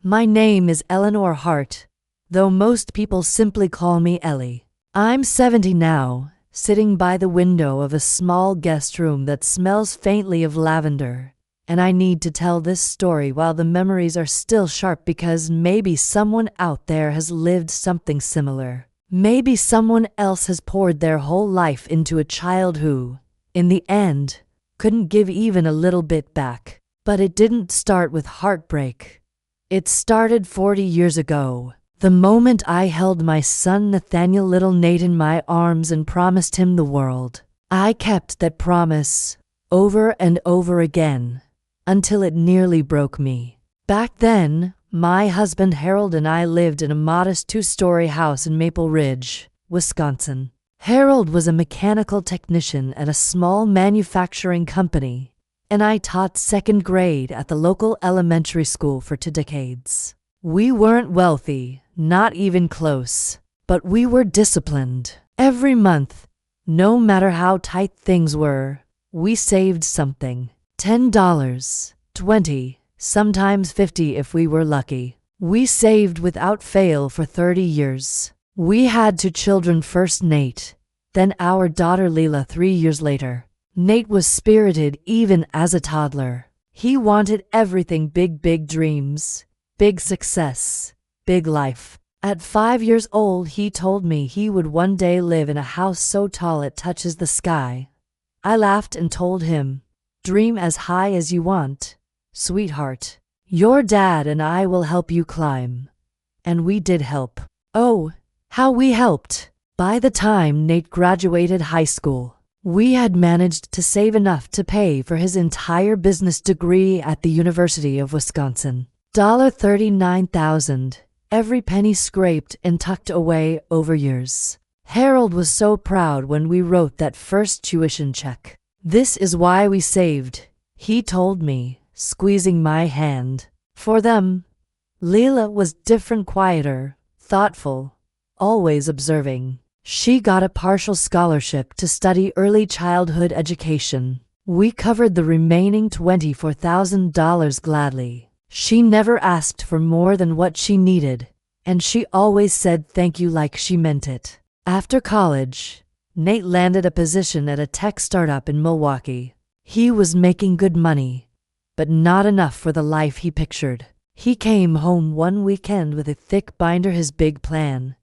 My name is Eleanor Hart, though most people simply call me Ellie. I'm 70 now, sitting by the window of a small guest room that smells faintly of lavender. And I need to tell this story while the memories are still sharp because maybe someone out there has lived something similar. Maybe someone else has poured their whole life into a child who, in the end, couldn't give even a little bit back. But it didn't start with heartbreak. It started 40 years ago, the moment I held my son Nathaniel little Nate in my arms and promised him the world. I kept that promise over and over again until it nearly broke me. Back then, my husband Harold and I lived in a modest 2-story house in Maple Ridge, Wisconsin. Harold was a mechanical technician at a small manufacturing company, and I taught 2nd grade at the local elementary school for 2 decades. We weren't wealthy, not even close, but we were disciplined. Every month, no matter how tight things were, we saved something. $10, $20, sometimes $50 if we were lucky. We saved without fail for 30 years. We had 2 children, first Nate, then our daughter Leela 3 years later. Nate was spirited even as a toddler. He wanted everything big, big dreams, big success, big life. At 5 years old, he told me he would one day live in a house so tall it touches the sky. I laughed and told him, "Dream as high as you want, sweetheart. Your dad and I will help you climb." And we did help. Oh, how we helped! By the time Nate graduated high school, we had managed to save enough to pay for his entire business degree at the University of Wisconsin. $39,000, every penny scraped and tucked away over years. Harold was so proud when we wrote that first tuition check. "This is why we saved," he told me, squeezing my hand. For them, Leela was different, quieter, thoughtful, always observing. She got a partial scholarship to study early childhood education. We covered the remaining $24,000 gladly. She never asked for more than what she needed, and she always said thank you like she meant it. After college, Nate landed a position at a tech startup in Milwaukee. He was making good money, but not enough for the life he pictured. He came home one weekend with a thick binder, his big plan.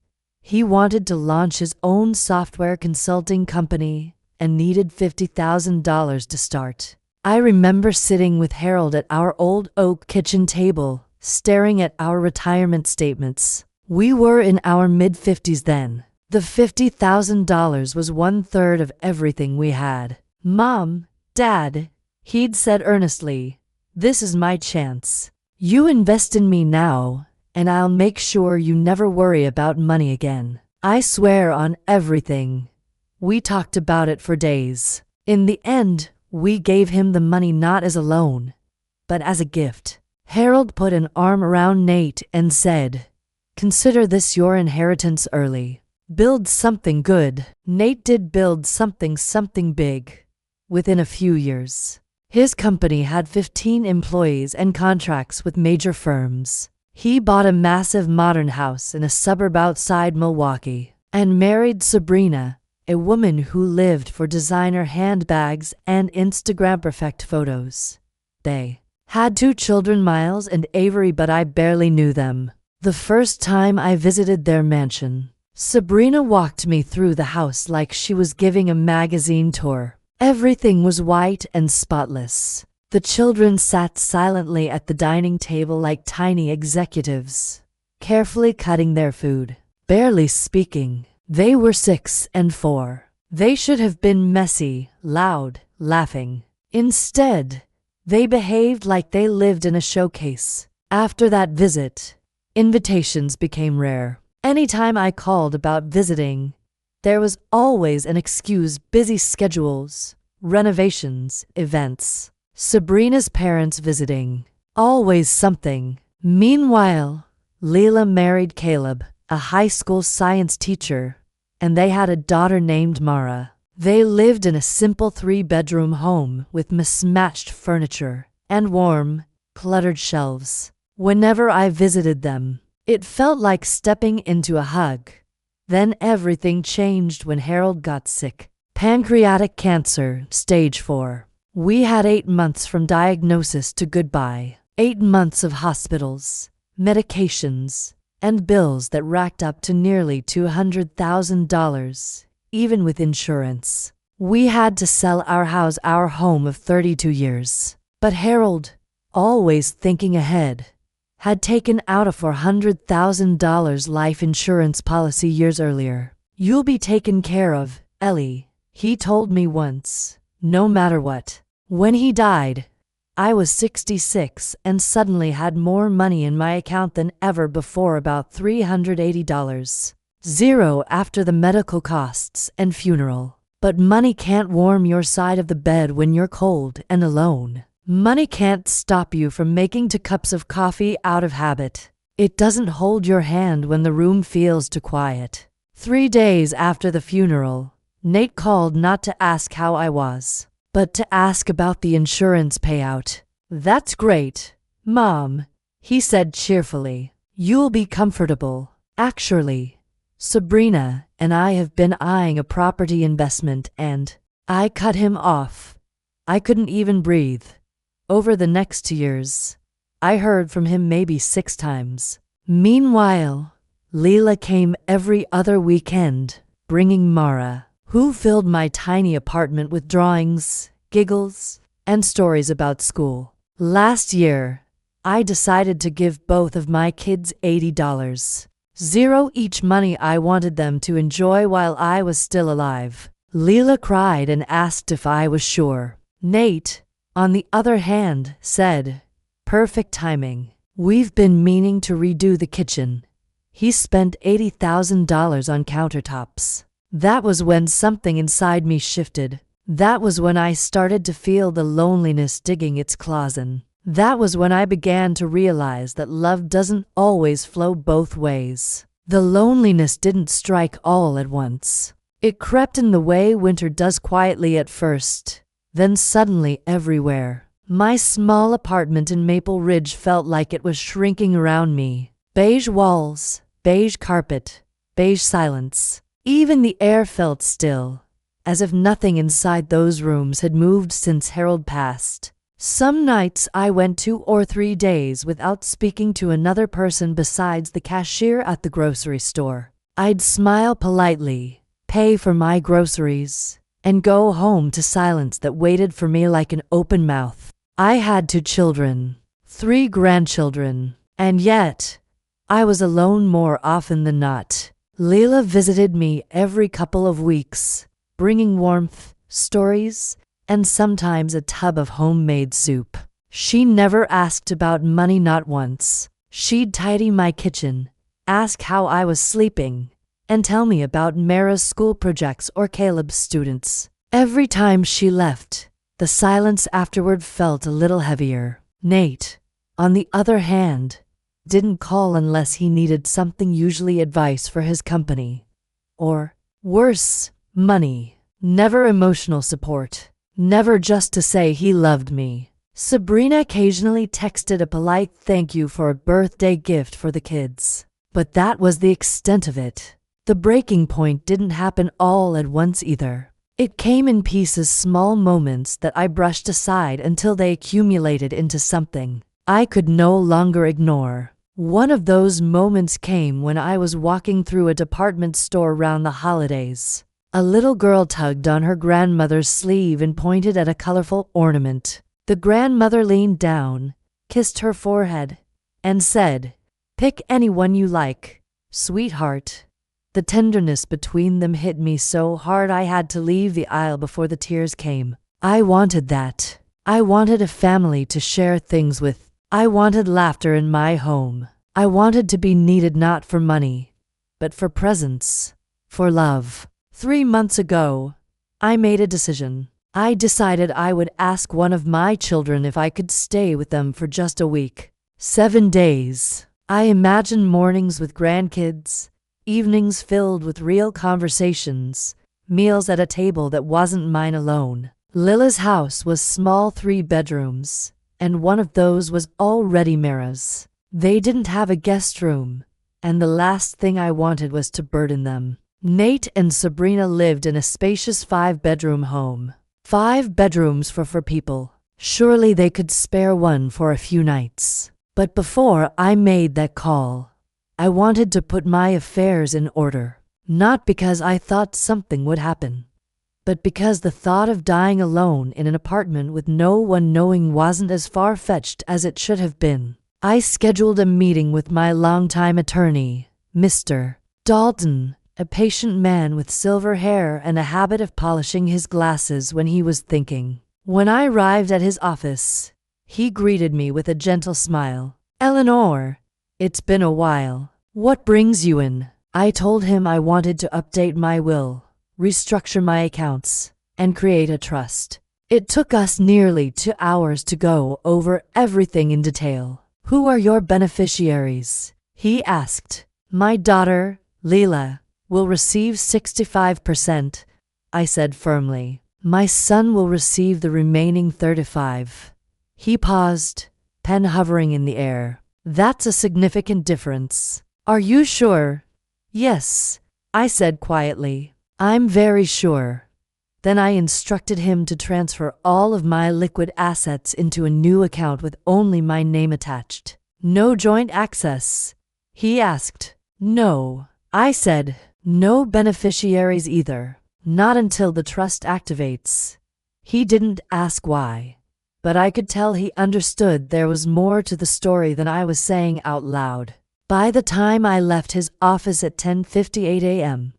He wanted to launch his own software consulting company and needed $50,000 to start. I remember sitting with Harold at our old oak kitchen table, staring at our retirement statements. We were in our mid-50s then. The $50,000 was 1/3 of everything we had. "Mom, Dad," he'd said earnestly, "this is my chance. You invest in me now, and I'll make sure you never worry about money again. I swear on everything." We talked about it for days. In the end, we gave him the money not as a loan, but as a gift. Harold put an arm around Nate and said, "Consider this your inheritance early. Build something good." Nate did build something big. Within a few years, his company had 15 employees and contracts with major firms. He bought a massive modern house in a suburb outside Milwaukee and married Sabrina, a woman who lived for designer handbags and Instagram perfect photos. They had 2 children, Miles and Avery, but I barely knew them. The first time I visited their mansion, Sabrina walked me through the house like she was giving a magazine tour. Everything was white and spotless. The children sat silently at the dining table like tiny executives, carefully cutting their food, barely speaking. They were 6 and 4. They should have been messy, loud, laughing. Instead, they behaved like they lived in a showcase. After that visit, invitations became rare. Anytime I called about visiting, there was always an excuse: busy schedules, renovations, events. Sabrina's parents visiting. Always something. Meanwhile, Leela married Caleb, a high school science teacher, and they had a daughter named Mara. They lived in a simple 3-bedroom home with mismatched furniture and warm, cluttered shelves. Whenever I visited them, it felt like stepping into a hug. Then everything changed when Harold got sick. Pancreatic cancer, stage 4. We had 8 months from diagnosis to goodbye. 8 months of hospitals, medications, and bills that racked up to nearly $200,000, even with insurance. We had to sell our house, our home of 32 years. But Harold, always thinking ahead, had taken out a $400,000 life insurance policy years earlier. "You'll be taken care of, Ellie," he told me once, no matter what. When he died, I was 66 and suddenly had more money in my account than ever before, about $380. Zero after the medical costs and funeral. But money can't warm your side of the bed when you're cold and alone. Money can't stop you from making 2 cups of coffee out of habit. It doesn't hold your hand when the room feels too quiet. 3 days after the funeral, Nate called not to ask how I was, but to ask about the insurance payout. "That's great, Mom," he said cheerfully. "You'll be comfortable. Actually, Sabrina and I have been eyeing a property investment," and I cut him off. I couldn't even breathe. Over the next 2 years, I heard from him maybe 6 times. Meanwhile, Leela came every other weekend, bringing Mara, who filled my tiny apartment with drawings, giggles, and stories about school. Last year, I decided to give both of my kids $80. Zero each, money I wanted them to enjoy while I was still alive. Leela cried and asked if I was sure. Nate, on the other hand, said, "Perfect timing. We've been meaning to redo the kitchen." He spent $80,000 on countertops. That was when something inside me shifted. That was when I started to feel the loneliness digging its claws in. That was when I began to realize that love doesn't always flow both ways. The loneliness didn't strike all at once. It crept in the way winter does, quietly at first, then suddenly everywhere. My small apartment in Maple Ridge felt like it was shrinking around me. Beige walls, beige carpet, beige silence. Even the air felt still, as if nothing inside those rooms had moved since Harold passed. Some nights I went 2 or 3 days without speaking to another person besides the cashier at the grocery store. I'd smile politely, pay for my groceries, and go home to silence that waited for me like an open mouth. I had 2 children, 3 grandchildren, and yet I was alone more often than not. Leela visited me every couple of weeks, bringing warmth, stories, and sometimes a tub of homemade soup. She never asked about money, not once. She'd tidy my kitchen, ask how I was sleeping, and tell me about Mara's school projects or Caleb's students. Every time she left, the silence afterward felt a little heavier. Nate, on the other hand, didn't call unless he needed something, usually advice for his company. Or, worse, money. Never emotional support. Never just to say he loved me. Sabrina occasionally texted a polite thank you for a birthday gift for the kids. But that was the extent of it. The breaking point didn't happen all at once either. It came in pieces, small moments that I brushed aside until they accumulated into something I could no longer ignore. One of those moments came when I was walking through a department store around the holidays. A little girl tugged on her grandmother's sleeve and pointed at a colorful ornament. The grandmother leaned down, kissed her forehead, and said, "Pick any one you like, sweetheart." The tenderness between them hit me so hard I had to leave the aisle before the tears came. I wanted that. I wanted a family to share things with. I wanted laughter in my home. I wanted to be needed, not for money, but for presence, for love. 3 months ago, I made a decision. I decided I would ask one of my children if I could stay with them for just a week. 7 days. I imagined mornings with grandkids, evenings filled with real conversations, meals at a table that wasn't mine alone. Lila's house was small, 3 bedrooms, and one of those was already Mara's. They didn't have a guest room, and the last thing I wanted was to burden them. Nate and Sabrina lived in a spacious 5-bedroom home. 5 bedrooms for 4 people. Surely they could spare one for a few nights. But before I made that call, I wanted to put my affairs in order. Not because I thought something would happen, but because the thought of dying alone in an apartment with no one knowing wasn't as far-fetched as it should have been. I scheduled a meeting with my longtime attorney, Mr. Dalton, a patient man with silver hair and a habit of polishing his glasses when he was thinking. When I arrived at his office, he greeted me with a gentle smile. "Eleanor, it's been a while. What brings you in?" I told him I wanted to update my will, restructure my accounts, and create a trust. It took us nearly 2 hours to go over everything in detail. "Who are your beneficiaries?" he asked. "My daughter, Leila, will receive 65%, I said firmly. "My son will receive the remaining 35%. He paused, pen hovering in the air. "That's a significant difference. Are you sure?" "Yes," I said quietly. "I'm very sure." Then I instructed him to transfer all of my liquid assets into a new account with only my name attached. "No joint access?" he asked. "No," I said. "No beneficiaries either. Not until the trust activates." He didn't ask why, but I could tell he understood there was more to the story than I was saying out loud. By the time I left his office at 10:58 a.m.,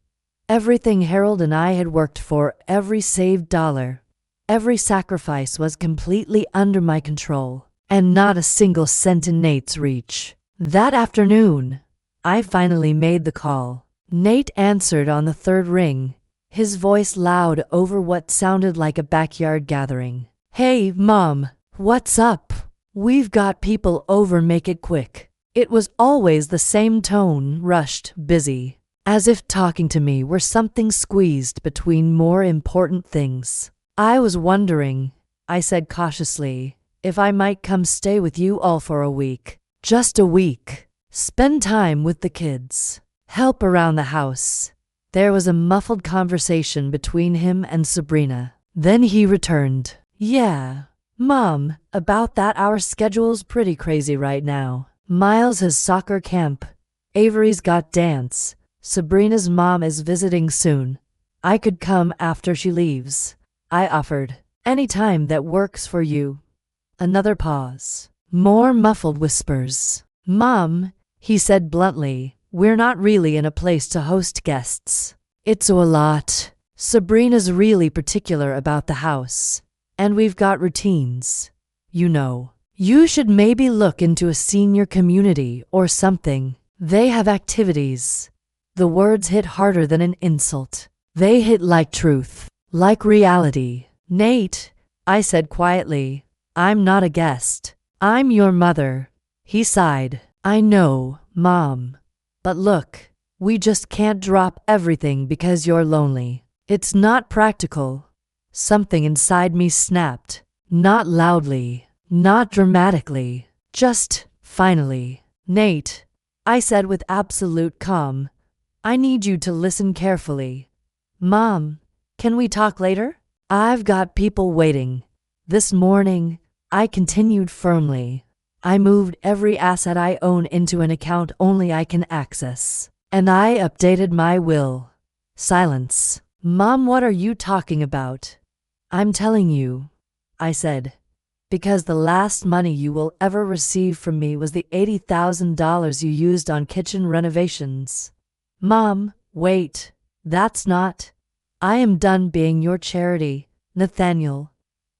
everything Harold and I had worked for, every saved dollar, every sacrifice was completely under my control, and not a single cent in Nate's reach. That afternoon, I finally made the call. Nate answered on the 3rd ring, his voice loud over what sounded like a backyard gathering. "Hey, Mom, what's up? We've got people over, make it quick." It was always the same tone, rushed, busy, as if talking to me were something squeezed between more important things. "I was wondering," I said cautiously, "if I might come stay with you all for a week. Just a week. Spend time with the kids. Help around the house." There was a muffled conversation between him and Sabrina. Then he returned. "Yeah, Mom, about that, our schedule's pretty crazy right now. Miles has soccer camp. Avery's got dance. Sabrina's mom is visiting soon. I could come after she leaves," I offered. "Any time that works for you." Another pause. More muffled whispers. "Mom," he said bluntly, "we're not really in a place to host guests. It's a lot. Sabrina's really particular about the house. And we've got routines. You know. You should maybe look into a senior community or something. They have activities." The words hit harder than an insult. They hit like truth, like reality. "Nate," I said quietly, "I'm not a guest. I'm your mother." He sighed. "I know, Mom. But look, we just can't drop everything because you're lonely. It's not practical." Something inside me snapped. Not loudly, not dramatically, just finally. "Nate," I said with absolute calm, "I need you to listen carefully." "Mom, can we talk later? I've got people waiting." "This morning," I continued firmly, "I moved every asset I own into an account only I can access. And I updated my will." Silence. "Mom, what are you talking about?" "I'm telling you," I said, "because the last money you will ever receive from me was the $80,000 you used on kitchen renovations." "Mom, wait. That's not. I am done being your charity, Nathaniel."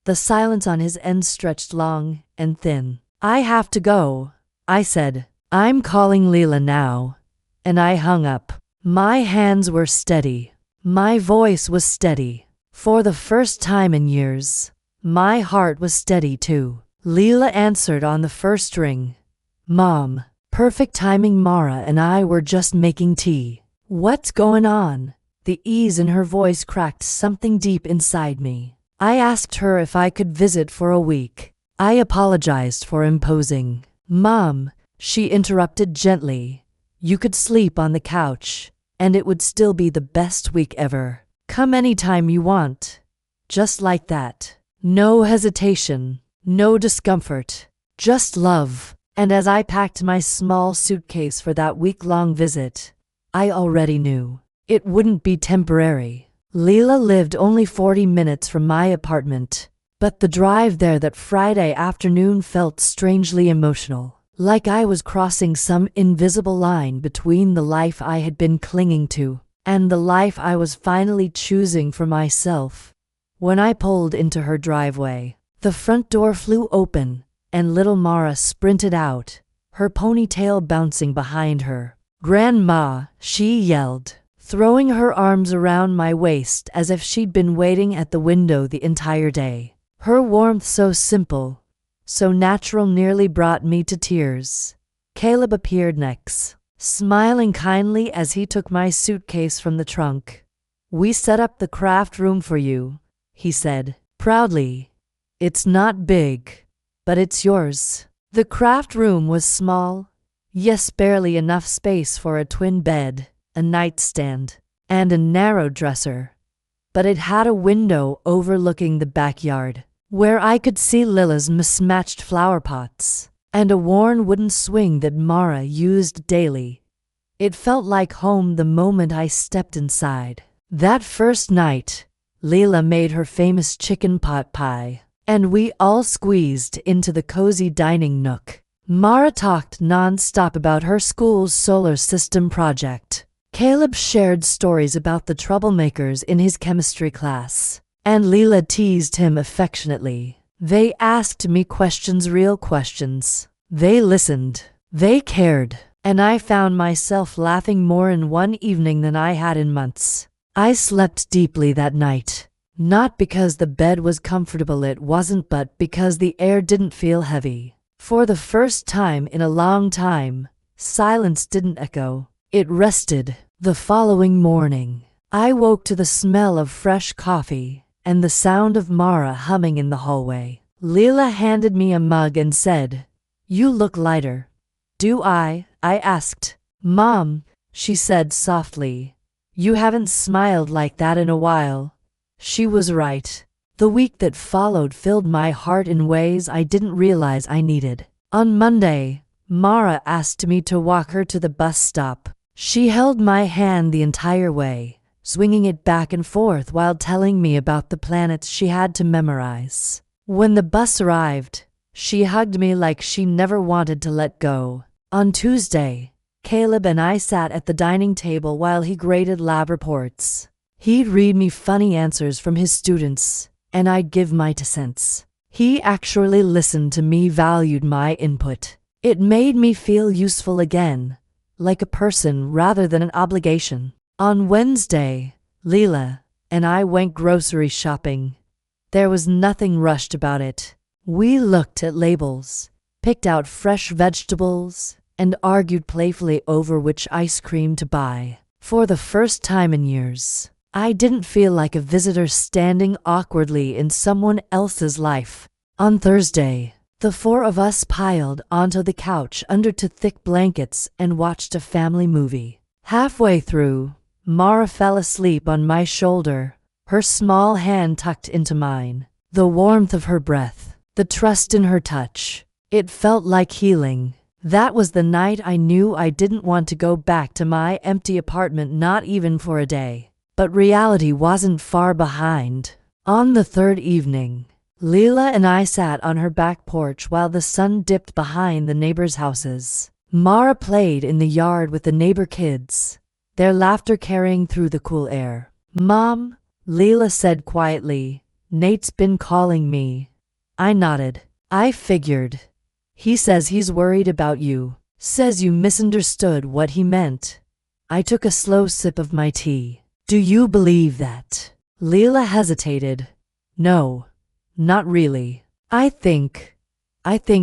The silence on his end stretched long and thin. "I have to go," I said. "I'm calling Leila now." And I hung up. My hands were steady. My voice was steady. For the first time in years, my heart was steady too. Leila answered on the 1st ring. "Mom." Perfect timing. Mara and I were just making tea. "What's going on?" The ease in her voice cracked something deep inside me. I asked her if I could visit for a week. I apologized for imposing. "Mom," she interrupted gently. You could sleep on the couch, and it would still be the best week ever. Come anytime you want. Just like that. No hesitation, no discomfort, just love. And as I packed my small suitcase for that week-long visit, I already knew it wouldn't be temporary. Leela lived only 40 minutes from my apartment, but the drive there that Friday afternoon felt strangely emotional, like I was crossing some invisible line between the life I had been clinging to and the life I was finally choosing for myself. When I pulled into her driveway, the front door flew open, and little Mara sprinted out, her ponytail bouncing behind her. "Grandma," she yelled, throwing her arms around my waist as if she'd been waiting at the window the entire day. Her warmth, so simple, so natural, nearly brought me to tears. Caleb appeared next, smiling kindly as he took my suitcase from the trunk. "We set up the craft room for you," he said, proudly. "It's not big, but it's yours." The craft room was small, yes, barely enough space for a twin bed, a nightstand, and a narrow dresser. But it had a window overlooking the backyard, where I could see Lila's mismatched flower pots, and a worn wooden swing that Mara used daily. It felt like home the moment I stepped inside. That first night, Leela made her famous chicken pot pie, and we all squeezed into the cozy dining nook. Mara talked non-stop about her school's solar system project. Caleb shared stories about the troublemakers in his chemistry class, and Leela teased him affectionately. They asked me questions, real questions. They listened. They cared. And I found myself laughing more in one evening than I had in months. I slept deeply that night. Not because the bed was comfortable, it wasn't, but because the air didn't feel heavy. For the first time in a long time, silence didn't echo. It rested. The following morning, I woke to the smell of fresh coffee and the sound of Mara humming in the hallway. Leela handed me a mug and said, "You look lighter." "Do I?" I asked. "Mom," she said softly, "you haven't smiled like that in a while." She was right. The week that followed filled my heart in ways I didn't realize I needed. On Monday, Mara asked me to walk her to the bus stop. She held my hand the entire way, swinging it back and forth while telling me about the planets she had to memorize. When the bus arrived, she hugged me like she never wanted to let go. On Tuesday, Caleb and I sat at the dining table while he graded lab reports. He'd read me funny answers from his students, and I'd give my 2 cents. He actually listened to me, valued my input. It made me feel useful again, like a person rather than an obligation. On Wednesday, Leela and I went grocery shopping. There was nothing rushed about it. We looked at labels, picked out fresh vegetables, and argued playfully over which ice cream to buy. For the first time in years, I didn't feel like a visitor standing awkwardly in someone else's life. On Thursday, the 4 of us piled onto the couch under 2 thick blankets and watched a family movie. Halfway through, Mara fell asleep on my shoulder, her small hand tucked into mine. The warmth of her breath, the trust in her touch, it felt like healing. That was the night I knew I didn't want to go back to my empty apartment, not even for a day. But reality wasn't far behind. On the 3rd evening, Leela and I sat on her back porch while the sun dipped behind the neighbors' houses. Mara played in the yard with the neighbor kids, their laughter carrying through the cool air. "Mom," Leela said quietly, "Nate's been calling me." I nodded. I figured. "He says he's worried about you. Says you misunderstood what he meant." I took a slow sip of my tea. "Do you believe that?" Leela hesitated. "No, not really. I think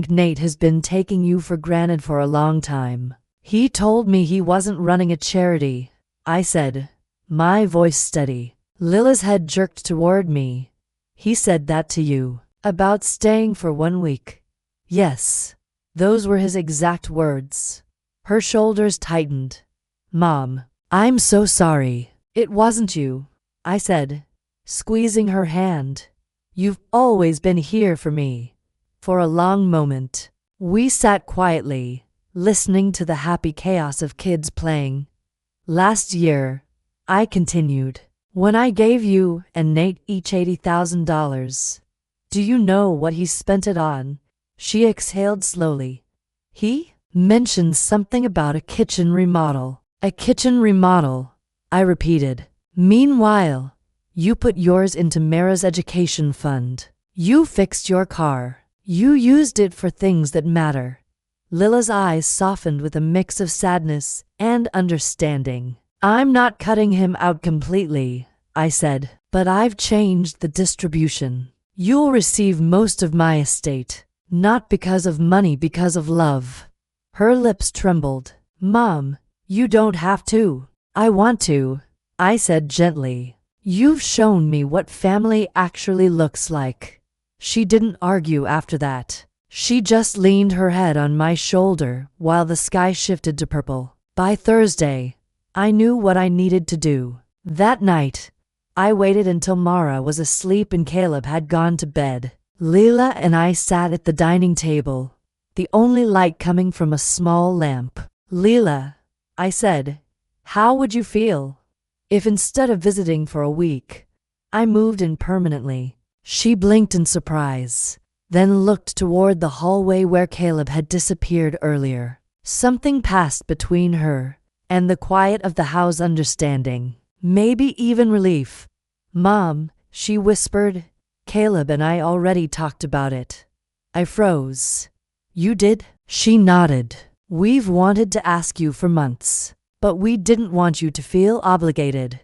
Nate has been taking you for granted for a long time. He told me he wasn't running a charity," I said, my voice steady. Leela's head jerked toward me. "He said that to you? About staying for 1 week?" "Yes." Those were his exact words. Her shoulders tightened. Mom, I'm so sorry. It wasn't you, I said, squeezing her hand. You've always been here for me. For a long moment, we sat quietly, listening to the happy chaos of kids playing. Last year, I continued, when I gave you and Nate each $80,000. Do you know what he spent it on? She exhaled slowly. He mentioned something about a kitchen remodel. A kitchen remodel, I repeated. Meanwhile, you put yours into Mara's education fund. You fixed your car. You used it for things that matter. Lila's eyes softened with a mix of sadness and understanding. I'm not cutting him out completely, I said, but I've changed the distribution. You'll receive most of my estate, not because of money, because of love. Her lips trembled. Mom, you don't have to. I want to, I said gently. You've shown me what family actually looks like. She didn't argue after that. She just leaned her head on my shoulder while the sky shifted to purple. By Thursday, I knew what I needed to do. That night, I waited until Mara was asleep and Caleb had gone to bed. Lila and I sat at the dining table, the only light coming from a small lamp. Lila, I said, how would you feel if instead of visiting for a week, I moved in permanently? She blinked in surprise, then looked toward the hallway where Caleb had disappeared earlier. Something passed between her and the quiet of the house, understanding, maybe even relief. Mom, she whispered, Caleb and I already talked about it. I froze. You did? She nodded. We've wanted to ask you for months, but we didn't want you to feel obligated.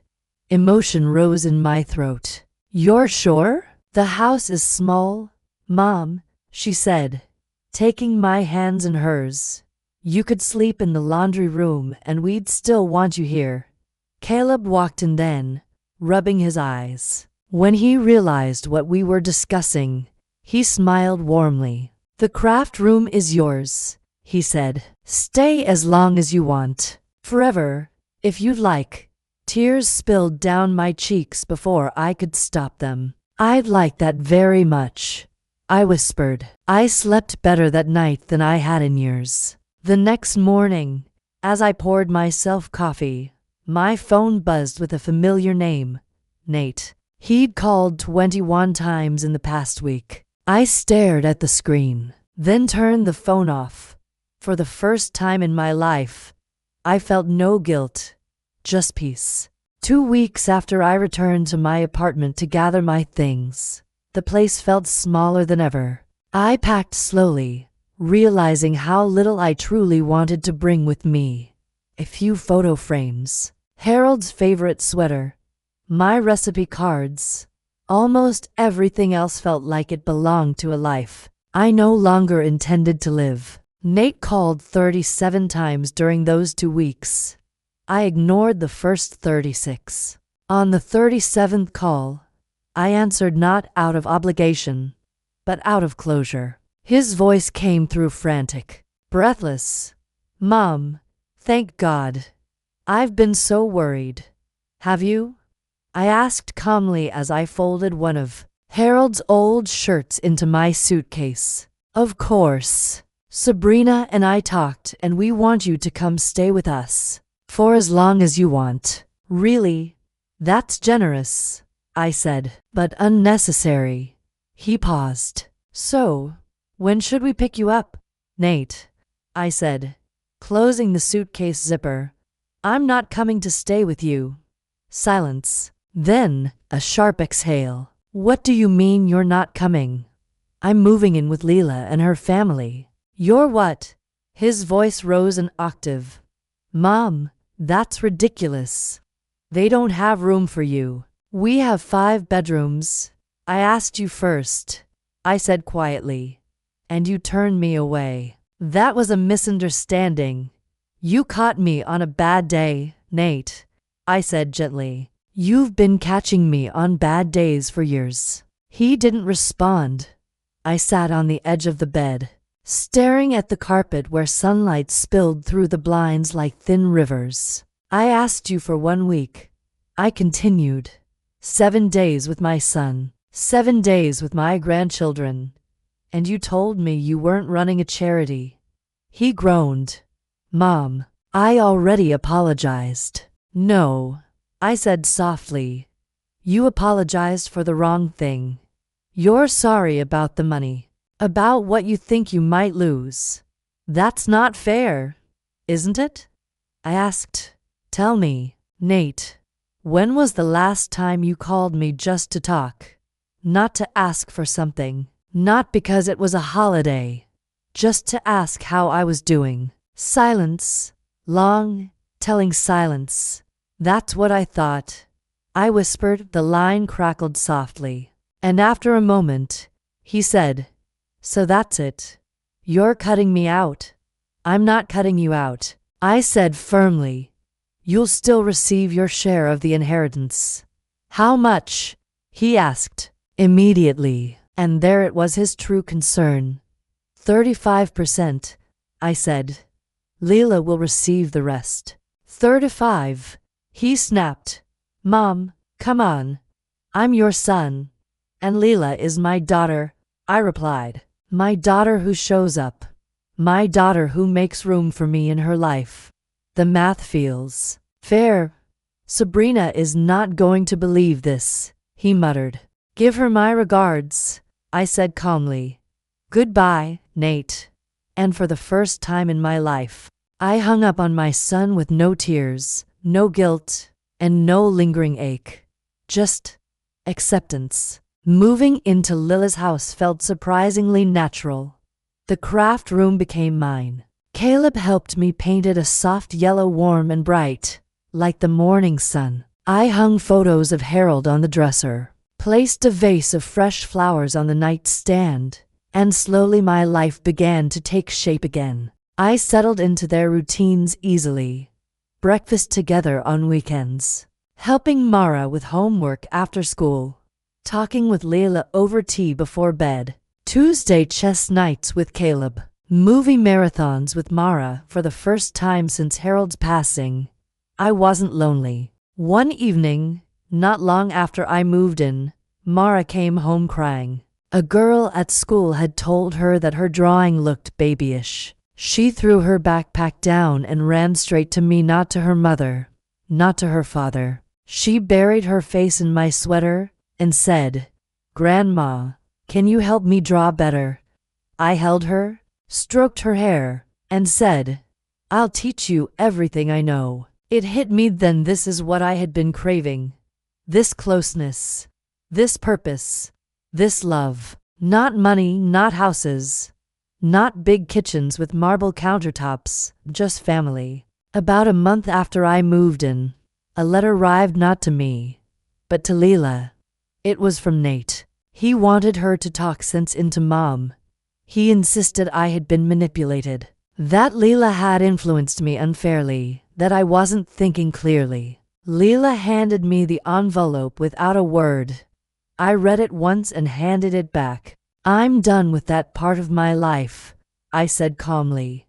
Emotion rose in my throat. You're sure? The house is small, Mom, she said, taking my hands in hers. You could sleep in the laundry room and we'd still want you here. Caleb walked in then, rubbing his eyes. When he realized what we were discussing, he smiled warmly. The craft room is yours, he said. Stay as long as you want. Forever, if you'd like. Tears spilled down my cheeks before I could stop them. I'd like that very much, I whispered. I slept better that night than I had in years. The next morning, as I poured myself coffee, my phone buzzed with a familiar name, Nate. He'd called 21 times in the past week. I stared at the screen, then turned the phone off. For the first time in my life, I felt no guilt, just peace. 2 weeks after I returned to my apartment to gather my things, the place felt smaller than ever. I packed slowly, realizing how little I truly wanted to bring with me. A few photo frames, Harold's favorite sweater, my recipe cards. Almost everything else felt like it belonged to a life I no longer intended to live. Nate called 37 times during those 2 weeks. I ignored the first 36. On the 37th call, I answered not out of obligation, but out of closure. His voice came through frantic, breathless. Mom, thank God. I've been so worried. Have you? I asked calmly as I folded one of Harold's old shirts into my suitcase. Of course. Sabrina and I talked and we want you to come stay with us. For as long as you want. Really? That's generous, I said, but unnecessary. He paused. So, when should we pick you up? Nate, I said, closing the suitcase zipper. I'm not coming to stay with you. Silence. Then, a sharp exhale. What do you mean you're not coming? I'm moving in with Leela and her family. You're what? His voice rose an octave. Mom, that's ridiculous. They don't have room for you. We have 5 bedrooms. I asked you first, I said quietly, and you turned me away. That was a misunderstanding. You caught me on a bad day, Nate, I said gently. You've been catching me on bad days for years. He didn't respond. I sat on the edge of the bed, staring at the carpet where sunlight spilled through the blinds like thin rivers. I asked you for 1 week. I continued. 7 days with my son. 7 days with my grandchildren. And you told me you weren't running a charity. He groaned. Mom, I already apologized. No, I said softly. You apologized for the wrong thing. You're sorry about the money. About what you think you might lose. That's not fair, isn't it? I asked. Tell me, Nate, when was the last time you called me just to talk? Not to ask for something. Not because it was a holiday. Just to ask how I was doing. Silence. Long, telling silence. That's what I thought. I whispered, the line crackled softly. And after a moment, he said, so that's it. You're cutting me out. I'm not cutting you out. I said firmly. You'll still receive your share of the inheritance. How much? He asked. Immediately. And there it was, his true concern. 35%, I said. Leela will receive the rest. 35, he snapped. Mom, come on. I'm your son. And Leela is my daughter, I replied. My daughter who shows up. My daughter who makes room for me in her life. The math feels fair. Sabrina is not going to believe this, he muttered. Give her my regards, I said calmly. Goodbye, Nate. And for the first time in my life, I hung up on my son with no tears, no guilt, and no lingering ache. Just acceptance. Moving into Lila's house felt surprisingly natural. The craft room became mine. Caleb helped me paint it a soft yellow, warm and bright, like the morning sun. I hung photos of Harold on the dresser, placed a vase of fresh flowers on the nightstand, and slowly my life began to take shape again. I settled into their routines easily. Breakfast together on weekends, helping Mara with homework after school, talking with Leila over tea before bed, Tuesday chess nights with Caleb, movie marathons with Mara. For the first time since Harold's passing, I wasn't lonely. One evening, not long after I moved in, Mara came home crying. A girl at school had told her that her drawing looked babyish. She threw her backpack down and ran straight to me, not to her mother, not to her father. She buried her face in my sweater and said, Grandma, can you help me draw better? I held her, stroked her hair, and said, I'll teach you everything I know. It hit me then, this is what I had been craving. This closeness, this purpose, this love. Not money, not houses, not big kitchens with marble countertops, just family. About a month after I moved in, a letter arrived, not to me, but to Leila. It was from Nate. He wanted her to talk sense into Mom. He insisted I had been manipulated, that Leila had influenced me unfairly, that I wasn't thinking clearly. Leila handed me the envelope without a word. I read it once and handed it back. I'm done with that part of my life, I said calmly.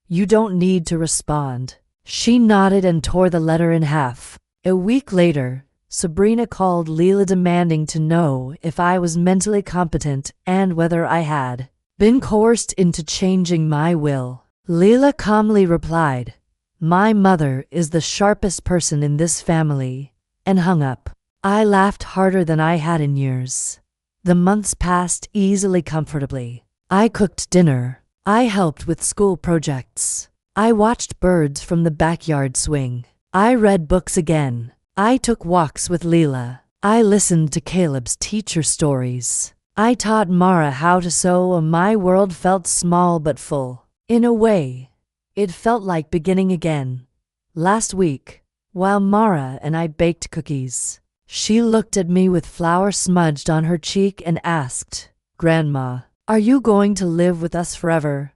You don't need to respond. She nodded and tore the letter in half. A week later, Sabrina called Leila demanding to know if I was mentally competent and whether I had been coerced into changing my will. Leila calmly replied, My mother is the sharpest person in this family, and hung up. I laughed harder than I had in years. The months passed easily, comfortably. I cooked dinner. I helped with school projects. I watched birds from the backyard swing. I read books again. I took walks with Leila. I listened to Caleb's teacher stories. I taught Mara how to sew. My world felt small but full. In a way, it felt like beginning again. Last week, while Mara and I baked cookies, she looked at me with flour smudged on her cheek and asked, Grandma, are you going to live with us forever?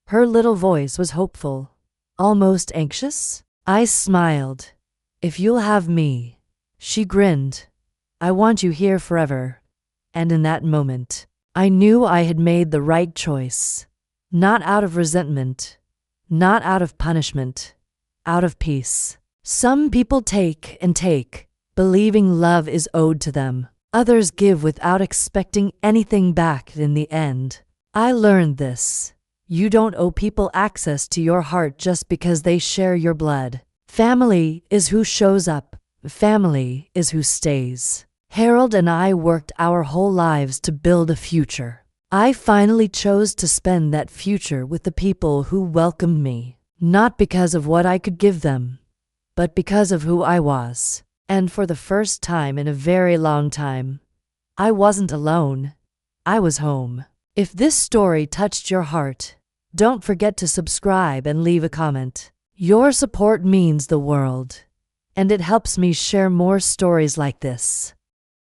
Her little voice was hopeful, almost anxious. I smiled. If you'll have me. She grinned. I want you here forever. And in that moment, I knew I had made the right choice. not out of resentment, not out of punishment, out of peace. Some people take and take, believing love is owed to them. Others give without expecting anything back in the end. I learned this. You don't owe people access to your heart just because they share your blood. Family is who shows up. Family is who stays. Harold and I worked our whole lives to build a future. I finally chose to spend that future with the people who welcomed me, not because of what I could give them, but because of who I was. And for the first time in a very long time, I wasn't alone. I was home. If this story touched your heart, don't forget to subscribe and leave a comment. Your support means the world, and it helps me share more stories like this.